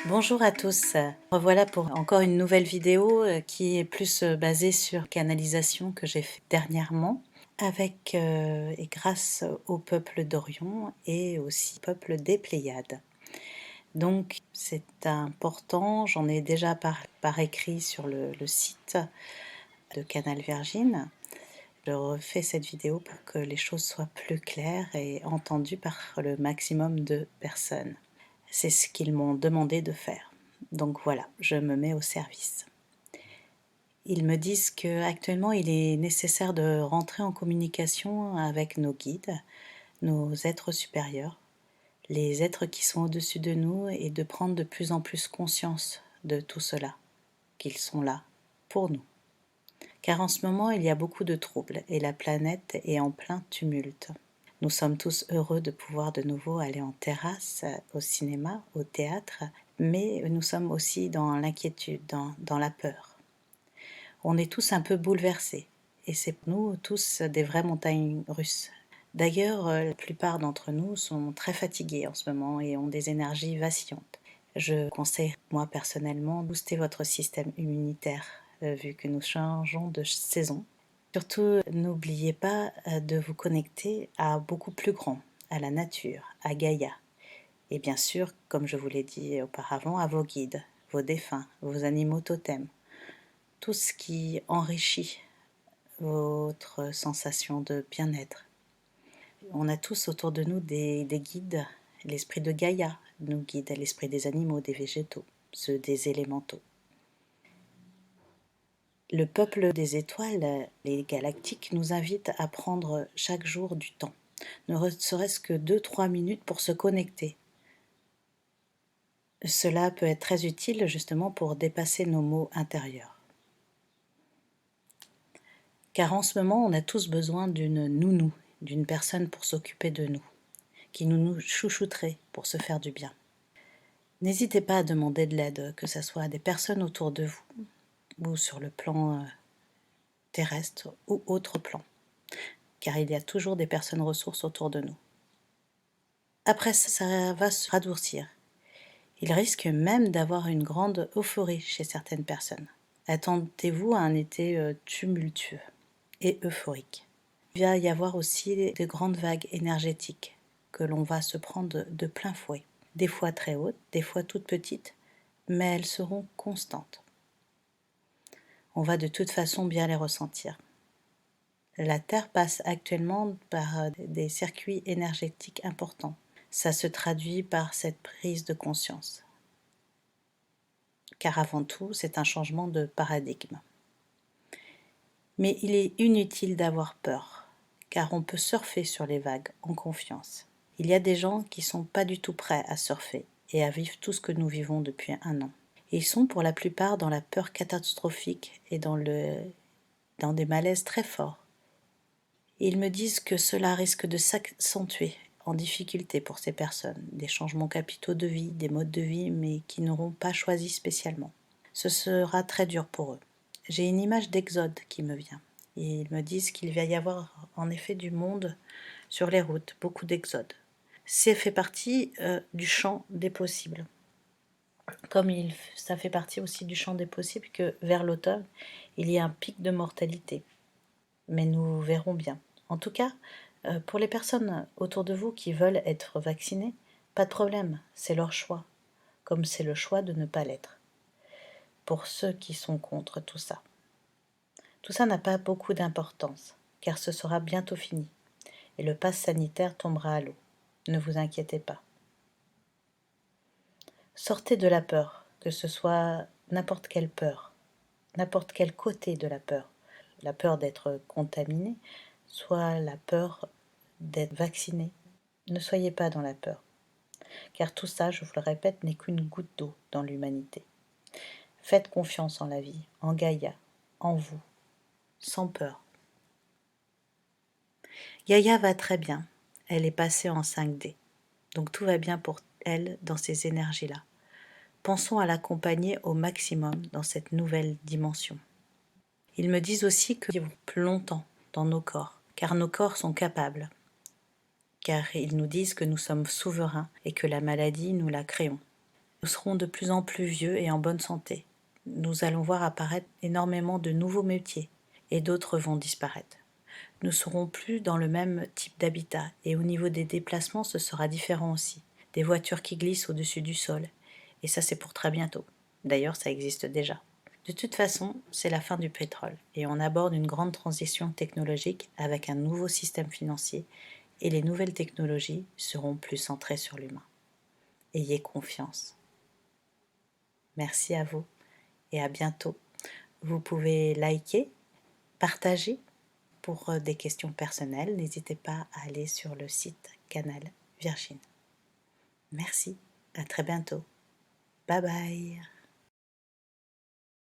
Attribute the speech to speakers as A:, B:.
A: Bonjour à tous, revoilà pour encore une nouvelle vidéo qui est plus basée sur canalisation que j'ai fait dernièrement avec et grâce au peuple d'Orion et aussi au peuple des Pléiades. Donc c'est important, j'en ai déjà par écrit sur le site de Canal Virgin. Je refais cette vidéo pour que les choses soient plus claires et entendues par le maximum de personnes. C'est ce qu'ils m'ont demandé de faire. Donc voilà, je me mets au service. Ils me disent qu'actuellement il est nécessaire de rentrer en communication avec nos guides, nos êtres supérieurs, les êtres qui sont au-dessus de nous et de prendre de plus en plus conscience de tout cela, qu'ils sont là pour nous. Car en ce moment il y a beaucoup de troubles et la planète est en plein tumulte. Nous sommes tous heureux de pouvoir de nouveau aller en terrasse, au cinéma, au théâtre, mais nous sommes aussi dans l'inquiétude, dans la peur. On est tous un peu bouleversés, et c'est pour nous tous des vraies montagnes russes. D'ailleurs, la plupart d'entre nous sont très fatigués en ce moment et ont des énergies vacillantes. Je conseille, moi personnellement, de booster votre système immunitaire, vu que nous changeons de saison. Surtout, n'oubliez pas de vous connecter à beaucoup plus grand, à la nature, à Gaïa. Et bien sûr, comme je vous l'ai dit auparavant, à vos guides, vos défunts, vos animaux totems. Tout ce qui enrichit votre sensation de bien-être. On a tous autour de nous des guides. L'esprit de Gaïa nous guide, l'esprit des animaux, des végétaux, ceux des élémentaux. Le peuple des étoiles, les galactiques, nous invite à prendre chaque jour du temps, ne serait-ce que 2-3 minutes pour se connecter. Cela peut être très utile justement pour dépasser nos maux intérieurs. Car en ce moment, on a tous besoin d'une nounou, d'une personne pour s'occuper de nous, qui nous chouchouterait pour se faire du bien. N'hésitez pas à demander de l'aide, que ce soit à des personnes autour de vous, ou sur le plan terrestre, ou autre plan, car il y a toujours des personnes ressources autour de nous. Après ça va se radoucir. Il risque même d'avoir une grande euphorie chez certaines personnes. Attendez-vous à un été tumultueux et euphorique. Il va y avoir aussi de grandes vagues énergétiques que l'on va se prendre de plein fouet. Des fois très hautes, des fois toutes petites, mais elles seront constantes. On va de toute façon bien les ressentir. La Terre passe actuellement par des circuits énergétiques importants. Ça se traduit par cette prise de conscience. Car avant tout, c'est un changement de paradigme. Mais il est inutile d'avoir peur, car on peut surfer sur les vagues en confiance. Il y a des gens qui ne sont pas du tout prêts à surfer et à vivre tout ce que nous vivons depuis 1 an. Et ils sont pour la plupart dans la peur catastrophique et dans des malaises très forts. Et ils me disent que cela risque de s'accentuer en difficulté pour ces personnes, des changements capitaux de vie, des modes de vie, mais qui n'auront pas choisi spécialement. Ce sera très dur pour eux. J'ai une image d'exode qui me vient. Et ils me disent qu'il va y avoir en effet du monde sur les routes, beaucoup d'exodes. Ça fait partie du champ des possibles. Comme ça fait partie aussi du champ des possibles que vers l'automne, il y a un pic de mortalité. Mais nous verrons bien. En tout cas, pour les personnes autour de vous qui veulent être vaccinées, pas de problème, c'est leur choix, comme c'est le choix de ne pas l'être. Pour ceux qui sont contre tout ça n'a pas beaucoup d'importance, car ce sera bientôt fini, et le pass sanitaire tombera à l'eau. Ne vous inquiétez pas. Sortez de la peur, que ce soit n'importe quelle peur, n'importe quel côté de la peur d'être contaminé, soit la peur d'être vacciné. Ne soyez pas dans la peur, car tout ça, je vous le répète, n'est qu'une goutte d'eau dans l'humanité. Faites confiance en la vie, en Gaïa, en vous, sans peur. Gaïa va très bien, elle est passée en 5D, donc tout va bien pour elle dans ces énergies-là. Pensons à l'accompagner au maximum dans cette nouvelle dimension. Ils me disent aussi qu'ils vont plus longtemps dans nos corps, car nos corps sont capables, car ils nous disent que nous sommes souverains et que la maladie, nous la créons. Nous serons de plus en plus vieux et en bonne santé. Nous allons voir apparaître énormément de nouveaux métiers et d'autres vont disparaître. Nous ne serons plus dans le même type d'habitat et au niveau des déplacements, ce sera différent aussi. Des voitures qui glissent au-dessus du sol. Et ça, c'est pour très bientôt. D'ailleurs, ça existe déjà. De toute façon, c'est la fin du pétrole et on aborde une grande transition technologique avec un nouveau système financier et les nouvelles technologies seront plus centrées sur l'humain. Ayez confiance. Merci à vous et à bientôt. Vous pouvez liker, partager. Pour des questions personnelles, n'hésitez pas à aller sur le site Canal Virgin. Merci, à très bientôt. Bye bye.